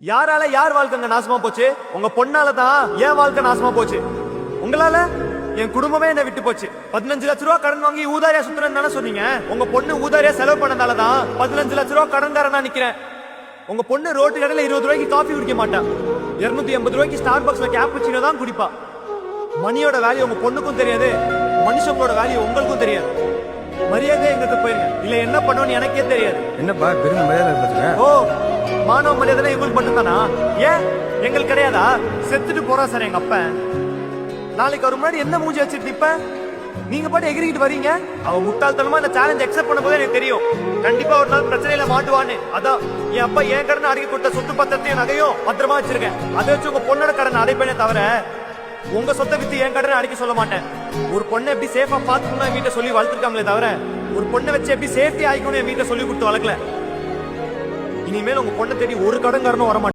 யாரால யார் வாழ்க்கைங்க நாசமா போச்சு? உங்க பொண்ணால தான் என் வாழ்க்கை நாசமா போச்சு. உங்களால என் குடும்பமே என்ன விட்டு போச்சு. 15 லட்ச ரூபா கடன் வாங்கி ஊதாரியா சுத்துறேன்னு சொன்னீங்க. உங்க பொண்ணு ஊதாரியா செலவு பண்ணதால தான் 15 லட்ச ரூபா கடன்காரனா நிக்கிறேன். உங்க பொண்ணு ரோட்டு கடையில 20 ரூபாய்க்கு காஃபி குடிக்க மாட்டா. 280 ரூபாய்க்கு ஸ்டார் பாக்ஸ்ல கேப்புச்சினோ தான் குடிப்பா. மணியோட வேல்யூ உங்க பொண்ணுக்கும் தெரியாது, மனுஷங்களோட வேல்யூ உங்களுக்கும் தெரியாது. மரியாதை எங்கிட்ட போயிருங்க, இல்ல என்ன பண்ணுவோன்னு எனக்கே தெரியாது. என்னப்பா பெரிய மரியாதை பேசுற? ஓ, மானவ மரியாதை எங்களுக்கு மட்டும்தானா? ஏன் எங்களுக்கு கிடையாதா? செத்துட்டு போறா சார் எங்க அப்ப. நாளைக்கு அவர் முன்னாடி என்ன மூஞ்சி வச்சுட்டு நிப்ப? நீங்க பாட்டு எகிரிக்கிட்டு வரீங்க. அவ முட்டாள்தனமா இந்த சேலஞ்ச் அக்செப்ட் பண்ணும்போது எனக்கு தெரியும் கண்டிப்பா ஒரு நாள் பிரச்சனையில மாட்டுவான்னு. அதான் என் அப்பா என் கடனை அடக்கி கொடுத்த சொத்து பத்திரத்தையும் நகையும் பத்திரமா வச்சிருக்கேன். அதை வச்சு உங்க பொண்ணோட கடனை அடைப்பேனே தவிர உங்க சொத்தை வித்து என் கடனை அடைக்க சொல்ல மாட்டேன். ஒரு பொண்ணை எப்படி சேஃபா பாத்துக்கணும் என் வீட்டை சொல்லி வளர்த்துருக்காங்களே தவிர ஒரு பொண்ணை வச்சு எப்படி சேஃப்டி ஆயிக்கணும் என் வீட்டை சொல்லி கொடுத்து வளர்க்கல. இனிமேல் உங்க பொண்ணை தேடி ஒரு கடன்காரனும் வரமாட்டேன்.